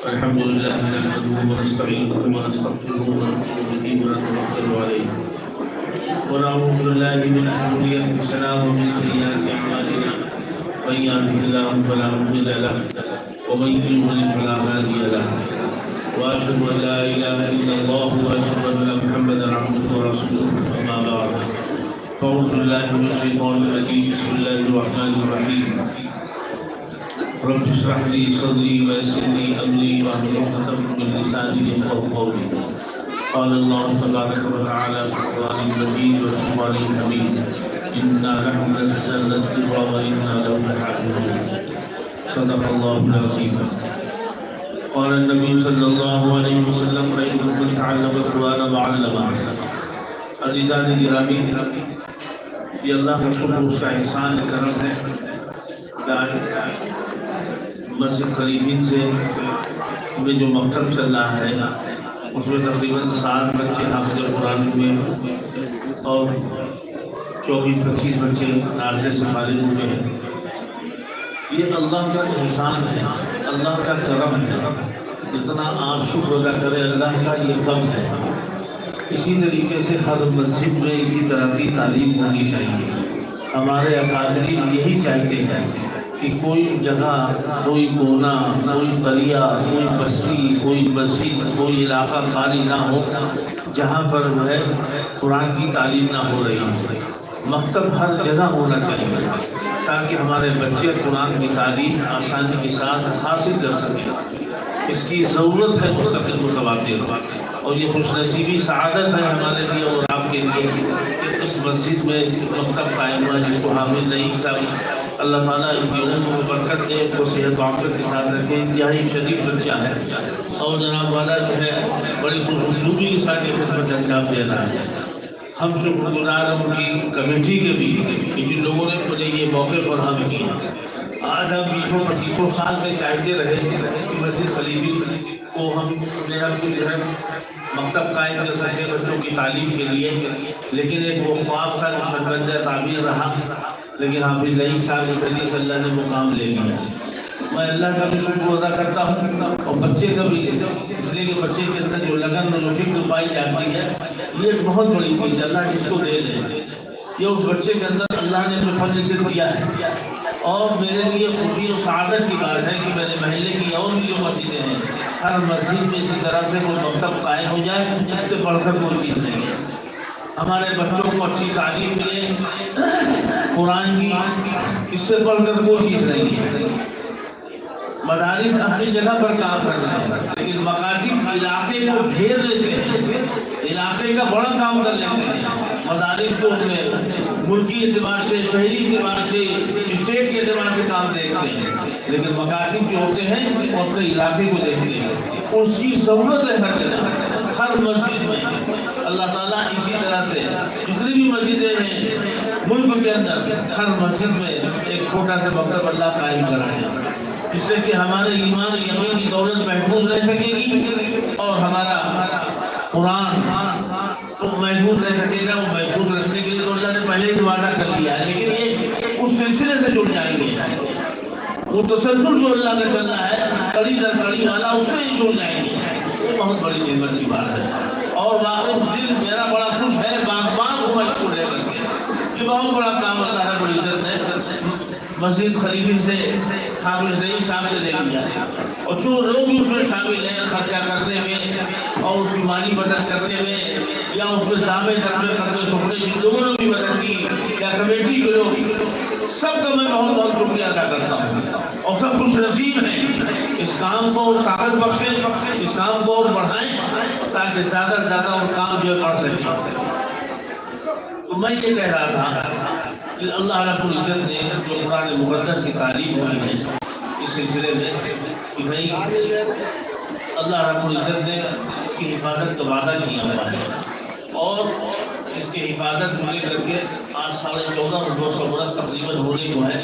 الحمد لله نحمده ونستعينه ونستغفره ونتوب به ونتوكل عليه ونعوذ بالله من شرور انفسنا ومن سيئات اعمالنا من يهده الله فلا مضل له ومن يضلل فلا هادي له واشهد ان لا اله الا الله واشهد ان محمدا عبده ورسوله اما بعد فاعوذ بالله من الشيطان الرجيم بسم الله الرحمن الرحيم رب اشرح لي صدري ويسر لي امري واحلل عقدة من لساني يفقهوا قولي قال الله تبارك وتعالى في القرآن المجيد والفرقان الحميد انا نحن نزلنا الذكر وانا له لحافظون صدق الله العظيم. قال النبي صلى الله عليه وسلم خيركم من تعلم القرآن وعلمه. عزیزان گرامی، یہ اللہ کا شکر، اس کا احسان کرم ہے کہ مسجد خلیفین سے میں جو مکتب چل رہا ہے اس میں تقریباً 7 بچے حافظ قرآن ہوئے اور 24-25 بچے داخلے سے فارغ ہوئے ہیں. یہ اللہ کا احسان ہے، اللہ کا کرم ہے. جتنا آپ شکر ادا کریں اللہ کا، یہ کم ہے. اسی طریقے سے ہر مسجد میں اسی طرح کی تعلیم ہونی چاہیے. ہمارے اکابرین یہی چاہتے ہیں کہ کوئی جگہ، کوئی کونا، کوئی قریہ، کوئی بستی، کوئی مسجد، کوئی علاقہ خالی نہ ہو جہاں پر جو ہے قرآن کی تعلیم نہ ہو رہی ہو. مکتب ہر جگہ ہونا چاہیے تاکہ ہمارے بچے قرآن کی تعلیم آسانی کے ساتھ حاصل کر سکیں. اس کی ضرورت ہے مستقل متواتر، اور یہ خوش نصیبی سعادت ہے ہمارے لیے اور آپ کے لیے کہ اس مسجد میں مکتب قائم ہوا جس کو حامد نعیم صاحب اللہ تعالیٰ ان کی عمر کو برکت دے، ان کو صحت و عافیت کے ساتھ رکھے. انتہائی شریف بچہ ہے اور جناب والا جو ہے بڑی خوش اسلوبی کے ساتھ یہ خدمت انجام دے رہا ہے. ہم شکر گزار ہیں ان کی کمیٹی کے بھی کہ جن لوگوں نے مجھے یہ موقع فراہم کیا. آج ہم 20-25 سال سے چاہتے رہے کہ مسجد خلیفی کو ہم جو ہے مکتب قائم کر سکیں بچوں کی تعلیم کے لیے، لیکن ایک وہ خواب تھا جو شرمندہ تعبیر رہا. لیکن حافظ نعیم صاحب کے ذریعے سے اللہ نے مقام لے لیا. میں اللہ کا بھی شکر ادا کرتا ہوں اور بچے کا بھی، اس لیے کہ بچے کے اندر جو لگن اور جو فکر پائی جاتی ہے یہ ایک بہت بڑی چیز ہے. اللہ جس کو دے دے، یہ اس بچے کے اندر اللہ نے جو فضل سے دیا ہے. اور میرے لیے خوشی اور سعادت کی بات ہے کہ میرے محلے کی اور بھی جو مسجدیں ہیں ہر مسجد میں اسی طرح سے کوئی مکتب قائم ہو جائے. اس سے بڑھ کر کوئی چیز نہیں ہے. ہمارے بچوں کو اچھی تعلیم ملے قرآن کی، اس سے بڑھ کر کوئی چیز نہیں ہے. مدارس اپنی جگہ پر کام کر رہے ہیں لیکن مکاتب علاقے کو گھیر لیتے ہیں، علاقے کا بڑا کام کر لیتے ہیں. مدارس کو ملکی اعتبار سے، شہری اعتبار سے، اسٹیٹ کے اعتبار سے کام دیکھتے ہیں، لیکن مکاتب جو ہوتے ہیں وہ اپنے علاقے کو دیکھتے ہیں. اس کی ضرورت ہے ہر جگہ، ہر مسجد میں. اللہ تعالیٰ اسی طرح سے جتنی بھی مسجدیں ہیں ملک کے اندر ہر مسجد میں ایک چھوٹا سا مکتب اللہ قائم کرا ہے، اس سے کہ ہمارے ایمان یقین کی دولت محفوظ رہ سکے گی اور ہمارا قرآن تو محفوظ رہ سکے گا. وہ محفوظ رکھنے کے لیے تو اللہ نے پہلے ہی وعدہ کر دیا ہے، لیکن یہ اس سلسلے سے جڑ جائیں گے. وہ تسلسل جو اللہ کا چل رہا ہے کڑی در کڑی والا، اس سے ہی جڑ جائیں گے. یہ بہت بڑی نعمت کی بات ہے. اور واقعی دل میرا بڑا خوش ہے، باغبان ہوا اس کو لے کر کے. یہ بہت بڑا کام اللہ رب العزت نے مسجد خلیفی سے حافظ نعیم صاحب نے لے لیا، اور جو لوگ اس میں شامل ہیں خرچہ کرنے میں اور اس کی مالی مدد کرنے میں یا اس میں دعوے کرنے سکھنے جن لوگوں نے بھی مدد کی یا کمیٹی کے لوگ، سب کا میں بہت بہت شکریہ ادا کرتا ہوں. اور سب خوش نصیب ہیں. اس کام کو طاقت بخشیں، اس کام کو اور بڑھائیں تاکہ زیادہ سے زیادہ اور کام جو ہے بڑھ سکے. تو میں یہ کہہ رہا تھا کہ اللہ رب العزت نے جو قرآن مقدس کی تعلیم ہوئی ہے اس سلسلے میں کہ بھائی اللہ رب العزت نے اس کی حفاظت کا وعدہ کیا ہوا ہے، اور اس کی حفاظت کو لے کر کے آج 14,500 برس تقریباً ہونے کو ہے.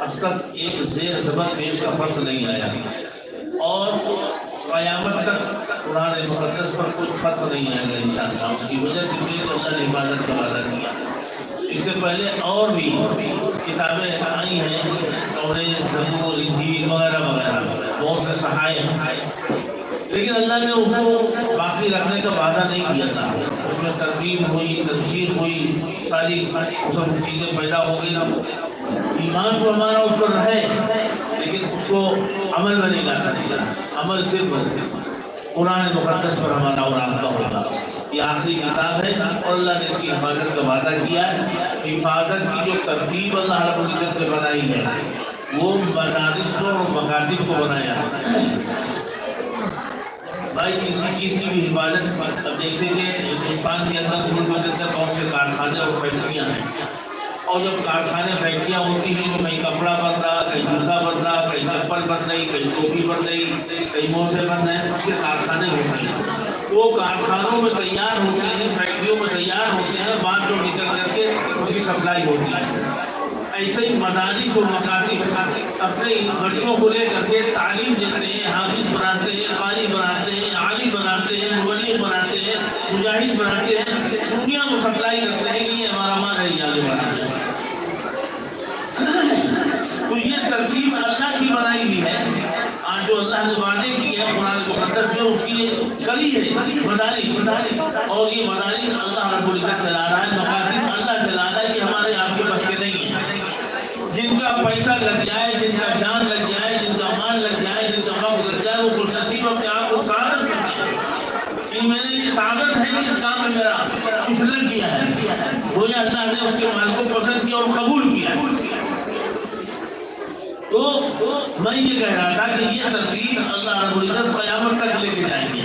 اب تک ایک زیر زبر پیش کا فرق نہیں آیا اور قیامت تک قرآن مقدس پر کوئی فرق نہیں آئے گا انشاءاللہ. اس کی وجہ سے اللہ نے حفاظت کا وعدہ کیا. اس سے پہلے اور بھی کتابیں آئی ہیں، توریت، زبور، انجیل وغیرہ وغیرہ، بہت سے صحائف لیکن اللہ نے اس کو باقی رکھنے کا وعدہ نہیں کیا تھا. اس میں ترتیب ہوئی، تنظیم ہوئی، ساری سب چیزیں پیدا ہو گئی. ایمان تو ہمارا اس پر ہے لیکن اس کو عمل میں نہیں لا سکتے. عمل صرف قرآن مقدس پر ہمارا اور آپ کا ہوگا. یہ آخری کتاب ہے اور اللہ نے اس کی حفاظت کا وعدہ کیا ہے. حفاظت کی جو ترتیب اللہ رب العزت نے بنائی ہے وہ مدارس کو اور مکاتب کو بنایا ہے. بھائی کسی چیز کی بھی حفاظت، اب دیکھیں کہ ہندوستان کے اندر بہت سے کارخانے اور فیکٹریاں ہیں، اور جب کارخانے فیکٹریاں ہوتی ہیں تو کہیں کپڑا بن رہا، کہیں جوتا بن رہا، کہیں چپل بن رہی، کہیں ٹوپی بن رہی، کہیں موزے بن رہے ہیں، اس کے کارخانے ہوتے ہیں. وہ کارخانوں میں تیار ہوتے ہیں، فیکٹریوں میں تیار ہوتے ہیں، بعد جو نکل کر کے اس کی سپلائی ہوتی ہے. ایسے ہی مدارس اور مکاتب اپنے بچوں کو لے کر کے تعلیم دیتے ہیں، حافظ بناتے ہیں، قاری بناتے ہیں، عالم بناتے ہیں، مبلغ بناتے ہیں، مجاہد بناتے ہیں، دنیا کو سپلائی کرتے ہیں کہ یہ ہمارا مال ہے، یہ آگے بڑھاتے ہیں. تو یہ ترتیب اللہ کی بنائی ہوئی ہے. آج جو اللہ نے وعدے کی ہے قرآن مقدس میں اس کی کلی ہے مدارس، اور یہ مدارس اللہ رب العزت چلا رہا ہے. مکاتب اللہ چلا رہا ہے کہ ہمارے آپ کے بس کے نہیں ہیں. جن کا پیسہ لگ جائے، جن کا جان لگ جائے، جن کا مال لگ جائے، جن کا وقت لگ جائے، وہ خوش نصیب اپنے آپ کو سعادت سمجھتے ہیں کہ میں نے یہ سعادت ہے کہ اس کام میں میرا کچھ لگ گیا ہے. گویا اللہ نے اس کے مال کو پسند کیا اور قبول کیا. تو میں یہ کہہ رہا تھا کہ یہ ترتیب اللہ رب العزت قیامت تک لے کے جائیں گے،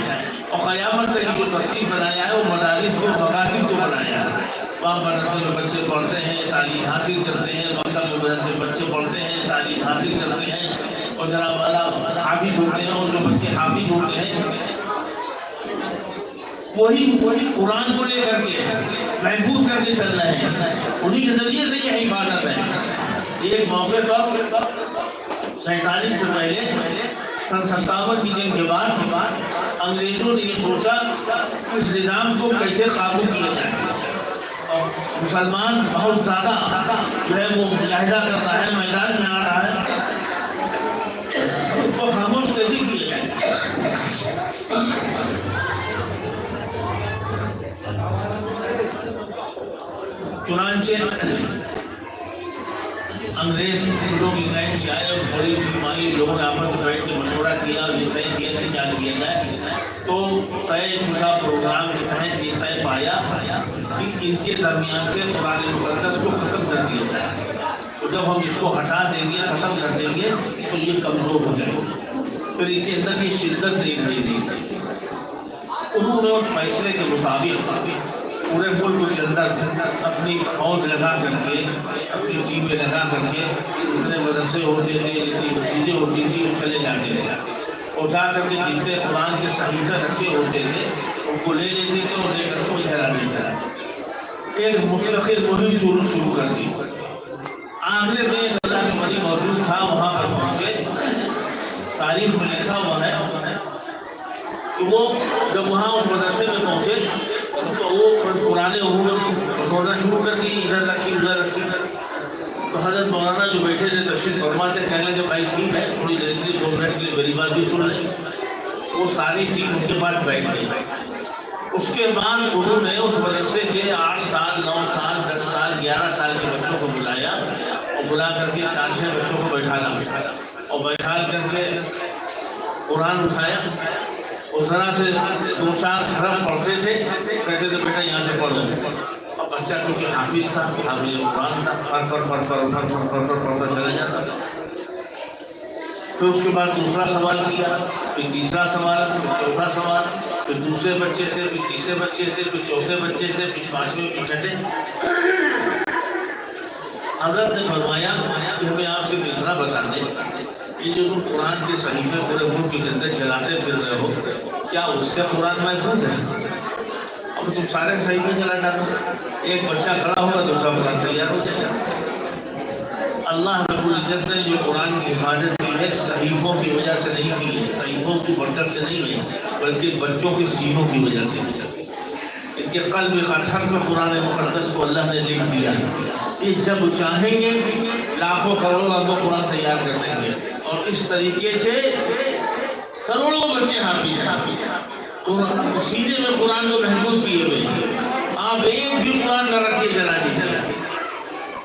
اور قیامت تک جو ترتیب بنایا ہے وہ مدارس کو، مکاتب کو بنایا ہے. وہاں مدرسے میں بچے پڑھتے ہیں، تعلیم حاصل کرتے ہیں، مکتب میں مدرسے بچے پڑھتے ہیں، تعلیم حاصل کرتے ہیں، اور جناب والا حافظ ہوتے ہیں. اور جو بچے حافظ ہوتے ہیں وہی قرآن کو لے کر کے محفوظ کر کے چل رہے ہیں. انہی کے ذریعے سے یہ حفاظت ہے. ایک موقع پر 47 سے پہلے سن 57 کی جنگ کے بعد انگریزوں نے یہ سوچا اس نظام کو کیسے قابو کیا جائے. اور مسلمان بہت زیادہ جو ہے وہ مجاہدہ کر رہا ہے، میدان میں آ رہا ہے، اس کو خاموش کیسے کیا جائے. چنانچہ انگریز لوگ انگلینڈ سے آئے اور بڑی بیماری لوگوں نے آپس میں بیٹھ کے مشورہ کیا اور یہ طے کیا کہ کیا کیا جائے. تو طے شدہ پروگرام کے تحت یہ طے پایا کہ ان کے درمیان سے قرآن مقدس کو ختم کر دیا جائے. تو جب ہم اس کو ہٹا دیں گے، ختم کر دیں گے تو یہ کمزور ہو جائے گا. پھر ان کے اندر کی شدت نہیں رہے گی. انہوں نے اس فیصلے کے مطابق پورے ملک کے اندر اپنی فوج لگا کر کے، اپنی ٹیمیں لگا کر کے، جتنے مدرسے ہوتے تھے، جتنی مسجدیں ہوتی تھیں وہ چلے جاتے تھے، اور جا کر کے جتنے قرآن کے صحیفے رکھے ہوتے تھے ان کو لے لیتے تھے اور لے کر کے ادھر آ دیتا ہے. ایک مستقل مہم شروع کر دی. آگرے میں ایک اللہ کا ولی موجود تھا، وہاں پر پہنچے. تاریخ میں لکھا ہوا ہے کہ وہ جب وہاں اس مدرسے میں پہنچے تو وہ پرانے عمر سوچنا شروع کر دی، ادھر رکھی ادھر رکھی. تو حضرت مولانا جو بیٹھے تھے تشریف فرما تھے، کہنے لگے بھائی ٹھیک ہے، تھوڑی دیر کے لیے 2 منٹ کے لیے میری بات بھی سن لیں. وہ ساری ٹیم ان کے پاس بیٹھ گئی. اس کے بعد انہوں نے اس مدرسے کے 8 سال 9 سال 10 سال 11 سال کے بچوں کو بلایا اور بلا کر کے 4-6 بچوں کو بیٹھانا اور بیٹھا کر کے قرآن اٹھایا اور ذرا سے 2-4 حرف پڑھتے تھے، کہتے تھے بیٹا یہاں سے پڑھو. اور بچہ کیونکہ حافظ تھا، حافظ قرآن تھا، پڑھتا چلا جاتا تھا. پھر اس کے بعد دوسرا سوال کیا، پھر تیسرا سوال، پھر چوتھا سوال، پھر دوسرے بچے سے، پھر تیسرے بچے سے، پھر چوتھے بچے سے، پھر 5ویں، پھر 6ٹھے. حضرت نے فرمایا کہ ہمیں آپ سے اتنا بتا دیں، یہ جو تم قرآن کے صحیفے پورے ملک کے اندر چلاتے پھر رہے ہو، کیا اس سے قرآن محفوظ ہے؟ اب تم سارے صحیفے چلا ڈالو، ایک بچہ کھڑا ہوگا دوسرا قرآن تیار ہو جائے گا. اللہ رب العزت نے جو قرآن کی حفاظت کی ہے صحیفوں کی وجہ سے نہیں کی ہے، صحیفوں کی برکت سے نہیں ہے، بلکہ بچوں کے سینوں کی وجہ سے. ان کے قلب اطہر میں قرآن مقدس کو اللہ نے لکھ دیا ہے. یہ جب چاہیں گے لاکھوں کروڑوں اربوں قرآن تیار کر دیں گے. اور اس طریقے سے کروڑوں بچے حافظ ہیں، سینے میں قرآن کو محفوظ کیے ہوئے ہیں. آپ ایک بھی قرآن نہ رکھ کے جلا دیجیے.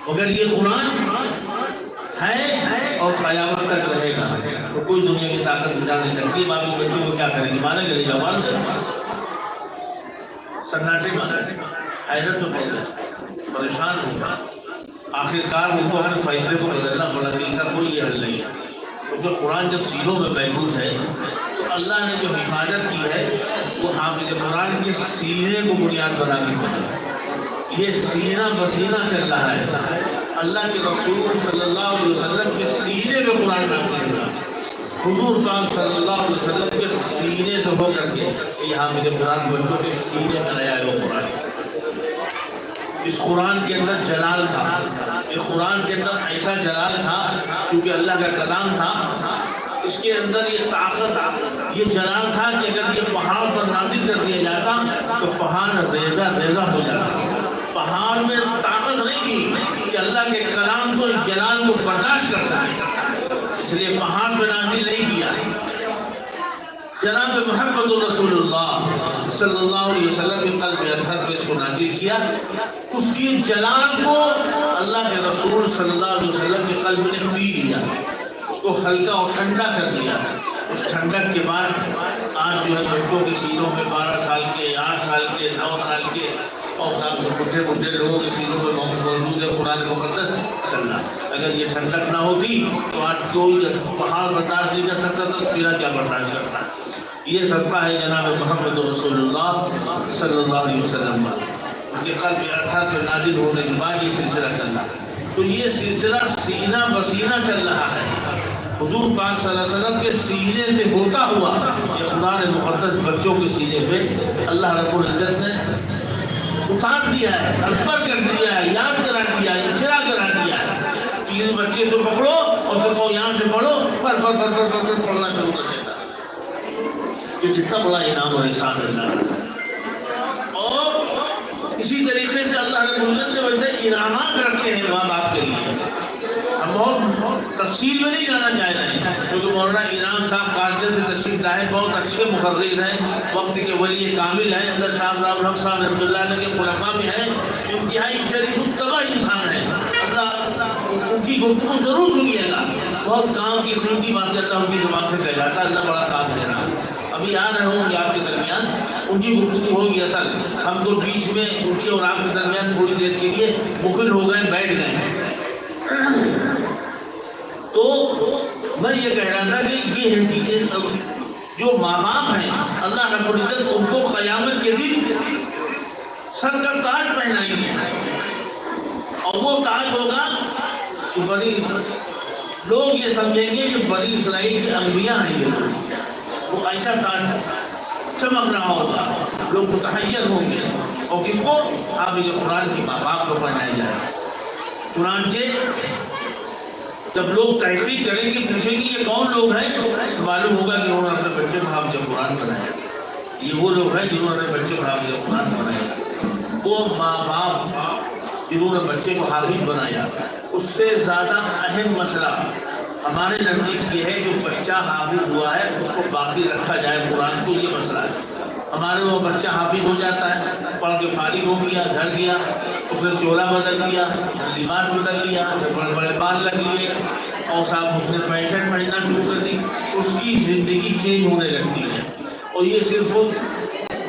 اگر یہ قرآن ہے اور قیامت تک رہے گا تو کوئی دنیا کی طاقت بچا نہیں سکتی. باقی بچوں کو کیا کریں گے؟ مانا کرے گا، مان کرے گا، سناٹے مانا، حیرت میں پڑ گئے، پریشان ہوگا. آخرکار ان کو اپنے فیصلے کو بدلنا پڑا کہ ان کا کوئی یہ حل نہیں ہے. کیونکہ قرآن جب سینوں میں محفوظ ہے تو اللہ نے جو حفاظت کی ہے وہ حافظ قرآن کے سینے کو بنیاد بنا کے کی. یہ سینہ بسینہ چل رہا ہے. اللہ کے رسول صلی اللہ علیہ وسلم کے سینے پہ قرآن نازل ہوا. حضور پاک صلی اللہ علیہ وسلم کے سینے سے ہو کر کے یہ حافظ قرآن بچوں کے سینے میں آیا ہے وہ قرآن. اس قرآن کے اندر جلال تھا. اس قرآن کے اندر ایسا جلال تھا کیونکہ اللہ کا کلام تھا. اس کے اندر یہ طاقت، یہ جلال تھا کہ اگر یہ پہاڑ پر نازل کر دیا جاتا تو پہاڑ ریزہ ریزہ ہو جاتا. پہاڑ میں طاقت نہیں تھی کہ اللہ کے کلام کو، جلال کو برداشت کر سکے، اس لیے پہاڑ پہ نازل نہیں کیا. جناب محمد رسول اللہ صلی اللہ علیہ وسلم کے قلب اطہر پہ اس کو نازل کیا. اس کی جلال کو اللہ کے رسول صلی اللہ علیہ وسلم کے قلب نے پی لیا، اس کو ہلکا اور ٹھنڈا کر دیا. اس ٹھنڈک کے بعد آج جو ہے بچوں کے سینوں میں 12 سال کے، 8 سال کے، 9 سال کے اور بڈھے بڈھے لوگوں کے سینوں میں موجود ہے قرآن مقدس چل رہا. اگر یہ ٹھنڈک نہ ہوتی تو آج کوئی پہاڑ برداشت نہیں کر سکتا تھا، سیرا کیا برداشت کرتا. یہ صدقہ ہے جناب محمد رسول اللہ صلی اللہ علیہ وسلم کے قلب اطہر پہ نازل ہونے کے بعد یہ سلسلہ چل رہا ہے. تو یہ سلسلہ سینہ بسینہ چل رہا ہے. حضور پاک صلی اللہ علیہ وسلم کے سینے سے ہوتا ہوا یہ قرآن مقدس بچوں کے سینے پہ اللہ رب العزت نے اتار دیا ہے، ازبر کر دیا ہے، یاد کرا دیا ہے، اچھرا کرا دیا ہے. تین بچے تو پکڑو اور تو کہو یہاں سے پڑھو، پر پڑھنا شروع کر دیتا. یہ کتنا بڑا انعام اور احسان اللہ ہے. اور اسی طریقے سے اللہ رب العزت نے ویسے انعامات رکھے ہیں ماں باپ کے لیے. ہم بہت تفصیل میں نہیں جانا چاہ رہے ہیں کیونکہ مولانا انعام صاحب قاضی سے تشریف لائے، بہت اچھے مقرر ہیں، وقت کے ولی کامل ہیں. اندر صاحب رام الحق صاحب رحمۃ اللہ علیہ کے خلفاء میں ہیں، انتہائی شریف الطبع انسان ہیں. اللہ ان کی گفتگو ضرور سنیے گا. بہت کام کی قسم کی باتیں اللہ ان کی زبان سے کہلاتا ہے. اللہ بڑا کام دے رہا. ابھی آ رہے ہوں گے آپ کے درمیان، ان کی گفتگو ہوگی. اصل ہم تو بیچ میں ان کے اور آپ کے درمیان تھوڑی دیر کے لیے مخل ہو گئے، بیٹھ گئے. تو میں یہ کہہ رہا تھا کہ یہ چیزیں جو ماں باپ ہیں اللہ رب العزت ان کو قیامت کے دن سر کا تاج پہنائیں گے. اور وہ تاج ہوگا کہ بنی اسرائیل، لوگ یہ سمجھیں گے کہ بنی اسرائیل کے انبیاء ہیں. یہ وہ ایسا تاج چمک رہا ہوگا، لوگ متحیر ہوں گے. اور کس کو؟ آپ یہ قرآن کی ماں باپ کو پہنایا جائے. قرآن کے جب لوگ تحقیق کریں گے، پوچھیں گے یہ کون لوگ ہیں، تو معلوم ہوگا کہ انہوں نے اپنے بچے کو حافظ قرآن بنایا. یہ وہ لوگ ہیں جنہوں نے بچے کو حافظ قرآن بنایا. وہ ماں باپ جنہوں نے بچے کو حافظ بنایا. اس سے زیادہ اہم مسئلہ ہمارے نزدیک یہ ہے کہ بچہ حافظ ہوا ہے اس کو باقی رکھا جائے قرآن کو. یہ مسئلہ ہے ہمارے. وہ بچہ حافظ ہو جاتا ہے، پڑھ کے فارغ ہو گیا، گھر گیا، اس نے چولا بدل لیا، لباس بدل لیا، بڑے بڑے بال لگ لیے اور صاحب اس نے پینٹ شرٹ پہننا شروع کر دی. اس کی زندگی چینج ہونے لگتی ہے. اور یہ صرف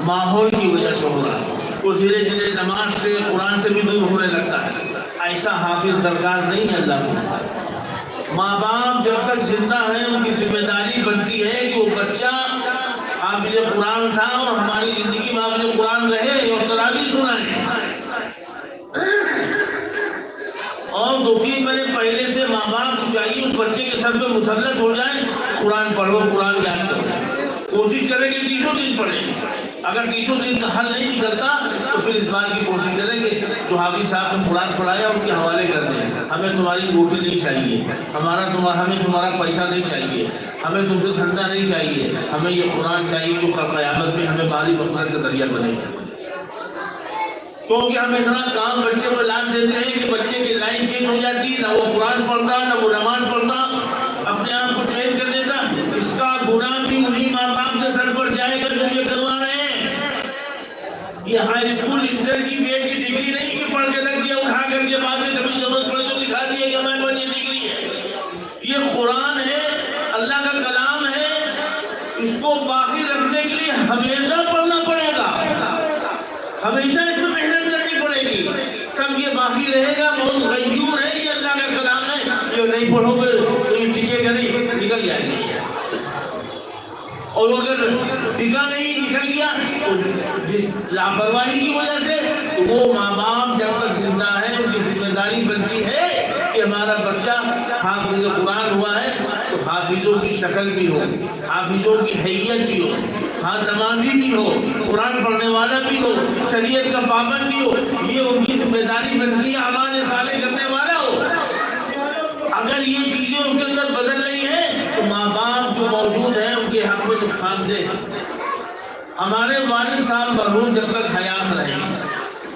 ماحول کی وجہ سے ہو رہا ہے. وہ دھیرے دھیرے نماز سے، قرآن سے بھی دور ہونے لگتا ہے. ایسا حافظ درکار نہیں ہے اللہ کو. ماں باپ جب تک زندہ ہیں ان کی ذمہ داری بنتی ہے کہ وہ بچہ حافظ قرآن تھا اور ہماری زندگی میں حافظ قرآن رہے اور تراویح سنائیں. اور دوسری میں نے پہلے سے ماں باپ کو چاہیے اس بچے کے سر پہ مسلط ہو جائیں، قرآن پڑھو، قرآن یاد کرو. کوشش کریں کہ 30 دن پڑھیں. اگر 30 دن کا حل نہیں نکلتا تو پھر اس بار کی کوشش کریں کہ جو حافظ صاحب نے قرآن پڑھایا ان کے حوالے کر دیں. ہمیں تمہاری روٹی نہیں چاہیے، ہمیں تمہارا پیسہ نہیں چاہیے، ہمیں تم سے ٹھنڈا نہیں چاہیے، ہمیں یہ قرآن چاہیے جو قیامت میں ہمیں بھاری مقصد کا ذریعہ بنے. کیونکہ ہم اتنا کام بچے کو لاد دیتے ہیں کہ بچے کی لائن چینج ہو جاتی، نہ وہ قرآن پڑھتا، نہ وہ نماز پڑھتا، اپنے آپ کو چینج کر دیتا. اس کا گناہ بھی انہیں اس کو باقی رکھنے کے لیے ہمیشہ پڑھنا پڑے گا، ہمیشہ اس میں محنت کرنی پڑے گی، تب یہ باقی رہے گا۔ بہت غیور ہے یہ اللہ کا کلام ہے، جو نہیں پڑھو گے تو یہ ٹکے گا نہیں، نکل جائے گا۔ اور اگر ٹکا نہیں نکل گیا تو لاپرواہی کی وجہ سے تو وہ ماں باپ جب تک زندہ ہے ان کی ذمہ داری بنتی ہے کہ ہمارا بچہ حافظ قرآن ہوا ہے تو حافظوں کی شکل بھی ہو، حافظوں کی حیت بھی ہو، نمازی بھی ہو، قرآن پڑھنے والا بھی ہو، شریعت کا پابند بھی ہو، یہ ان کی ذمہ داری بنتی ہے، اعمال صالح کرنے والا ہو۔ اگر یہ چیزیں اس کے اندر بدل رہی ہیں تو ماں باپ جو موجود ہیں ان کے حق میں نقصان دہ۔ ہمارے والد صاحب مرحوم جب تک حیات رہے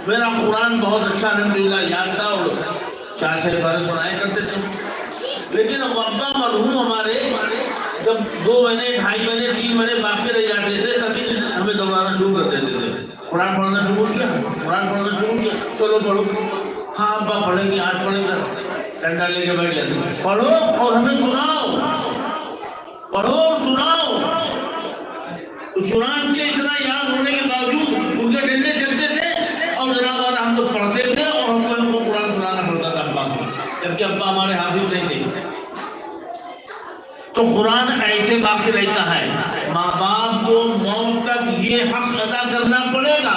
میرا قرآن بہت اچھا الحمدللہ یاد تھا اور 4-6 بارے سنایا کرتے تھے، لیکن ابا مرحوم ہمارے جب 2 مہینے 2.5 مہینے 3 مہینے باقی رہ جاتے تھے تبھی ہمیں دوبارہ شروع کر دیتے تھے۔ قرآن پڑھنا شروع کیا، قرآن پڑھنا شروع کیا، چلو پڑھو۔ ہاں ابا پڑھیں گے، آج پڑھیں گے، ڈنڈا لے کے بیٹھ جاتے، پڑھو اور ہمیں سناؤ، پڑھو اور سناؤ۔ چنانچہ اتنا یاد ہونے کے باوجود ان کے ڈنڈے چلتے تھے اور جناب ہم لوگ پڑھتے تھے اور ہم کو قرآن سنانا پڑتا تھا ابا کو، جبکہ ابا ہمارے حافظ نہیں تھے۔ تو قرآن ایسے باقی رہتا ہے، ماں باپ کو موت تک یہ حق ادا کرنا پڑے گا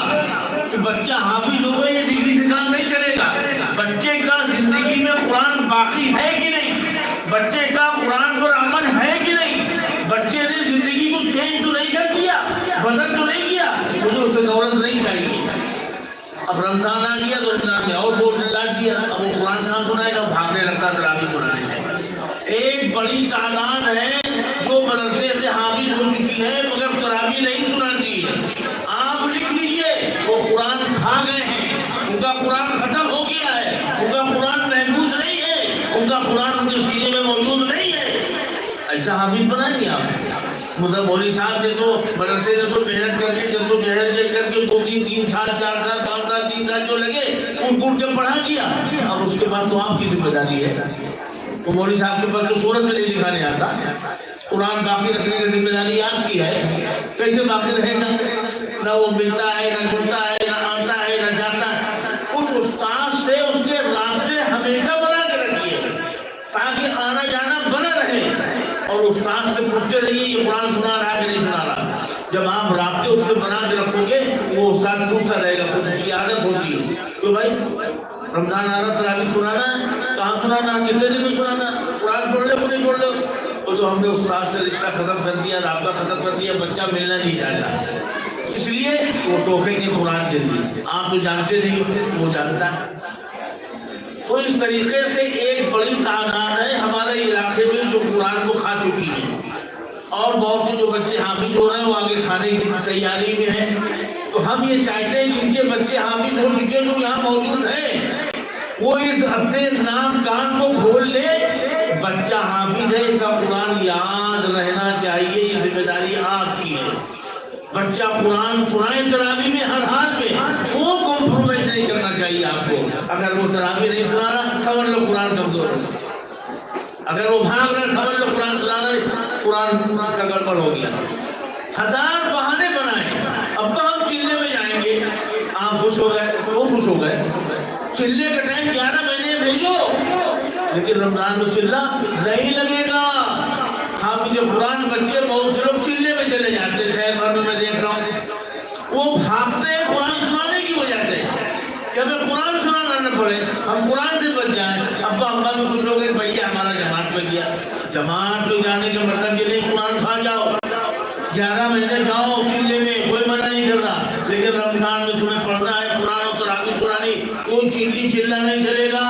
کہ بچہ حافظ ہوگا، یہ ڈگری سے کام نہیں چلے گا۔ بچے کا زندگی میں قرآن باقی ہے کہ نہیں، بچے کا قرآن پر عمل ہے کہ نہیں، بچے نے زندگی کو چینج تو نہیں کر دیا، بدل تو نہیں کیا، مجھے اس سے دولت نہیں چاہیے۔ اب رمضان آ گیا تو رمضان میں اور بولنے لگ دیا، اب وہ قرآن کہاں سنائے گا، بھاگنے لگتا تراویح سنانے کا۔ ایک بڑی تعداد ہے جو مدرسے سے حافظ ہو چکی ہے مگر تراویح نہیں سناتی ہے۔ آپ لکھ لیجئے وہ قرآن کھا گئے ہیں، ان کا قرآن ختم ہو گیا ہے، ان کا قرآن محفوظ نہیں ہے، ان کا قرآن ان کے سینے میں موجود نہیں ہے۔ ایسا حافظ بنائیں گے آپ؟ مطلب مولوی صاحب نے تو مدرسے نے تو محنت کر کے جدوجہد کر کے 2-3 سال 4 سال 5 سال 3 سال جو لگے ان کو کے پڑھا دیا، اب اس کے بعد تو آپ کی ذمہ داری ہے۔ تو مولوی صاحب کے پاس تو صورت میں نہیں دکھانے آتا، قرآن باقی رکھنے کی ذمہ داری آپ کی ہے۔ کیسے باقی رہے گا؟ نہ وہ ملتا ہے، نہ جلتا ہے، نہ آتا ہے، نہ جاتا ہے۔ اس استاد سے اس کے رابطے ہمیشہ بنا کے رکھیے تاکہ آنا جانا بنا رہے، اور استاد سے پوچھتے رہیے یہ قرآن سنا رہا ہے کہ نہیں سنا رہا۔ جب آپ رابطے اس سے بنا کے رکھو گے وہ استاد پوچھتا رہے گا، خود کی عادت ہوتی ہے کہ بھائی رمضان آ رہا تراویح سنانا ہے، کہاں سنانا، کتنے دن میں سنانا، قرآن پڑھ لے نہیں پڑھ لو۔ اور جو ہم نے استاد سے رشتہ ختم کر دیا، رابطہ ختم کر دیا، بچہ ملنا نہیں چاہتا، اس لیے وہ ٹوکیں گے قرآن کے لیے۔ آپ تو جانتے نہیں ہوتے، وہ جانتا ہے۔ تو اس طریقے سے ایک بڑی تعداد ہے ہمارے علاقے میں جو قرآن کو کھا چکی ہے، اور بہت سے جو بچے حافظ ہو رہے ہیں وہ آگے کھانے کی تیاری میں ہیں۔ تو ہم یہ چاہتے ہیں کہ ان کے بچے حافظ ہو چکے جو یہاں موجود ہیں وہ اس اپنے نام کان کو کھول لے، بچہ حافظ ہے، اس کا قرآن یاد رہنا چاہیے، یہ ذمہ داری آپ کی ہے۔ بچہ قرآن سنائے تراویح میں ہر حال میں، وہ کمپرومائز نہیں کرنا چاہیے آپ کو۔ اگر وہ تراویح نہیں سنا رہا سمجھ لو قرآن کمزور ہے، اگر وہ بھاگ رہا سمجھ لو قرآن سنانا قرآن کا گڑبڑ ہو گیا۔ 1000 بہانے بنائے، اب تو ہم چلے میں جائیں گے، آپ خوش ہو گئے، وہ خوش ہو گئے، چلے کا ٹائم 11 مہینے بھیجو، لیکن رمضان میں چلہ نہیں لگے گا۔ حافظ قرآن بچے بہت سے لوگ چلے میں چلے جاتے ہیں، شہر بھر میں دیکھ رہا ہوں، وہ بھاگتے ہیں قرآن سنانے کی وجہ سے کہ ہمیں قرآن سنانا نہ پڑے، ہم قرآن سے بچ جائیں۔ ابا اماں بھی خوش ہو گئے، بھیا ہمارا جماعت میں گیا۔ جماعت میں جانے کا مطلب یہ نہیں قرآن کھا جاؤ، 11 مہینے جاؤ چلے میں، کوئی منع نہیں کر رہا، لیکن رمضان میں تمہیں پڑھنا ہے قرآن اور تراویح سنانی، کوئی چیزی چلہ نہیں چلے گا۔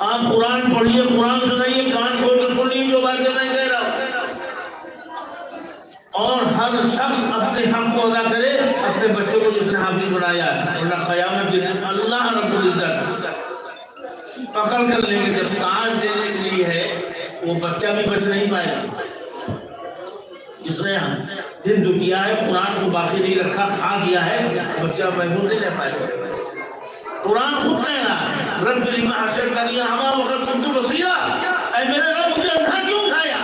آپ قرآن پڑھیے، قرآن سنائیے، کان کھول کے سنیے جو باتیں میں کہہ رہا ہوں، اور ہر شخص اپنے حق کو ادا کرے، اپنے بچوں کو جس نے حافظ بنایا ہے، ورنہ قیامت کے دن اللہ رب العزت پکڑ کر لیں گے۔ جب تاج دینے کے لیے ہے وہ بچہ بھی بچ نہیں پائے گا، جس نے دن جو کیا ہے قرآن کو باقی نہیں رکھا، کھا گیا ہے، بچہ محفوظ نہیں رہ پائے گا۔ قرآن خود کہہ رہا ہے رب لما حشرتنی اعمیٰ وقد کنت بصیرا، اے میرے رب مجھے اندھا کیوں کھایا؟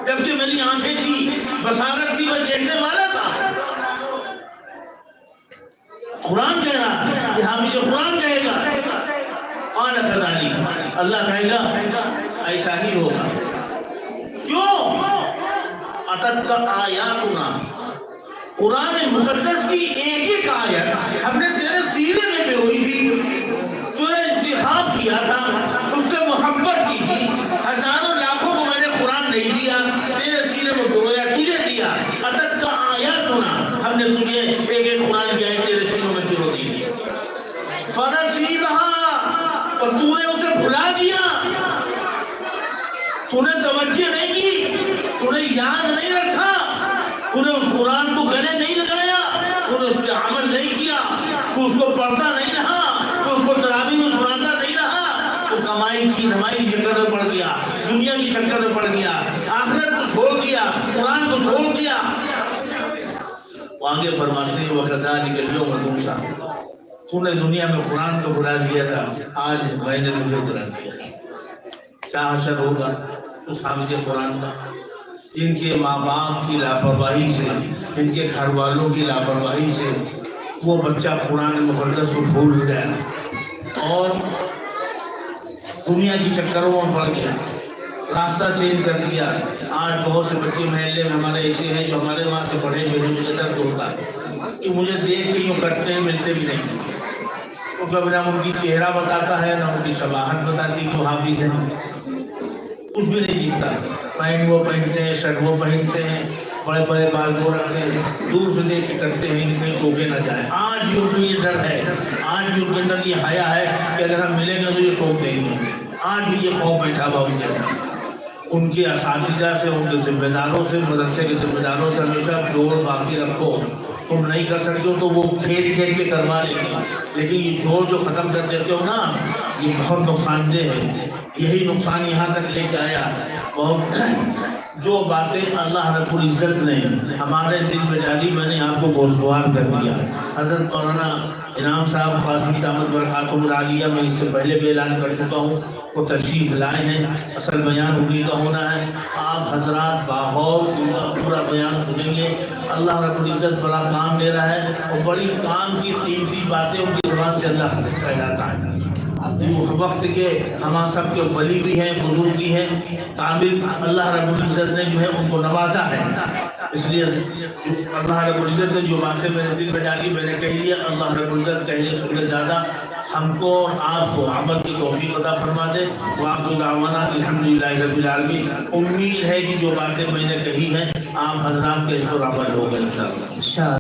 جبکہ میری آنکھیں تھی، بصارت تھی، میں دیکھنے والا تھا۔ قرآن کہہ رہا ہے، یہ حافظ قرآن کہے گا قال کذالک، اللہ کہے گا ایسا ہی ہوگا۔ کیوں؟ اتت آیاتنا، قرآن مقدس کی ایک ایک آیت ہم نے تیرے سینے میں ہوئی تھی، تو نے انتخاب کیا تھا، اس سے محبت کی تھی، ہزاروں لاکھوں کو میں نے قرآن نہیں دیا، تیرے سینے میں پرویا تجھے دیا۔ اتت آیاتنا، ہم نے تجھے ایک ایک قرآن کی آیت تیرے سینوں میں پرو دی تھی، فنسیتھا، اور تو نے اسے بھلا دیا، تو نے توجہ نہیں کی، تو نے یاد نہیں رکھا، تو نے اس قرآن کو گلے نہیں لگایا، تو نے اس پہ عمل نہیں کیا، تو اس کو پڑھتا نہیں رہا، تو اس کو تراویح میں سناتا نہیں رہا، تو کمائی کی دھمائی کے چکر میں پڑ گیا، دنیا کی چکر میں پڑ گیا، آخرت کو چھوڑ دیا، قرآن کو چھوڑ دیا۔ وہ آگے فرماتے ہیں وَكَذَلِكَ الْيَوْمَ تُنْسَىٰ، تو نے دنیا میں قرآن کو بھلا دیا تھا، آج میں نے تجھے بھلا دیا۔ کیا حشر ہوگا اس حافظ قرآن کا، ان کے ماں باپ کی لاپرواہی سے، ان کے گھر والوں کی لاپرواہی سے وہ بچہ قرآن مقدس کو بھول گیا اور دنیا کی چکروں میں پڑ گیا، راستہ چینج کر دیا۔ آج بہت سے بچے محلے میں ہمارے ایسے ہیں جو ہمارے وہاں سے پڑھے ہوئے، مجھے درد ہوتا ہے کہ مجھے دیکھ کے یوں کرتے ہیں، ملتے بھی نہیں، تو کبھی نہ ان کی چہرہ بتاتا ہے، نہ ان کی شباہت بتاتی کہ وہ حافظ ہے، کچھ بھی نہیں دکھتا۔ پینٹ وہ پہنتے ہیں، شرٹ وہ پہنتے ہیں، بڑے بڑے بال کو رکھتے ہیں، دور سے دیکھ کے کرتے ہیں کہ کہیں ٹوکے نہ جائیں۔ آج بھی ان کو یہ ڈر ہے، آج بھی ان کے اندر یہ حیا ہے کہ اگر ہم ملیں گے تو یہ ٹوک دیں گے، آج بھی یہ خوف بیٹھا ہوا ان کے اندر۔ ان کے اساتذہ سے، ان کے ذمہ داروں سے، مدرسے کے ذمہ داروں سے ہمیشہ جوڑ باقی رکھو، تم نہیں کر سکتے ہو تو وہ کھیل کھیل کے کروا لیں گے، لیکن یہ جوڑ جو ختم کر دیتے ہو نا، یہ بہت نقصان دہ ہے۔ یہی نقصان یہاں تک لے کے آیا۔ بہت جو باتیں اللہ رب العزت نے ہمارے دل میں ڈالی، میں نے آپ کو گوشوار کر دیا۔ حضرت مولانا انعام صاحب قاسمی دامت برکاتہ العالیہ، میں اس سے پہلے بھی اعلان کر چکا ہوں، وہ تشریف لائے ہیں، اصل بیان انہی کا ہونا ہے۔ آپ حضرات باغور پورا بیان سنیں گے۔ اللہ رب العزت بڑا کام دے رہا ہے اور بڑی کام کی قیمتی باتیں ان کی زبان سے اللہ کہلاتا ہے۔ وقت کے ہم سب کے ولی بھی ہیں، بزرگ بھی ہیں، قابل اللہ رب العزت نے جو ہے ان کو نوازا ہے۔ اس لیے اللہ رب العزت نے جو باتیں میرے دل میں ڈالی میں نے کہہ دیا۔ اللہ رب العزت کہنے سننے زیادہ ہم کو اور آپ کو عمل کی توفیق عطا فرما دے۔ وآخر دعوانا الحمدللہ رب العالمین۔ امید ہے کہ جو باتیں میں نے کہی ہیں آپ حضرات کے اس پر عمل ہوگا انشاءاللہ۔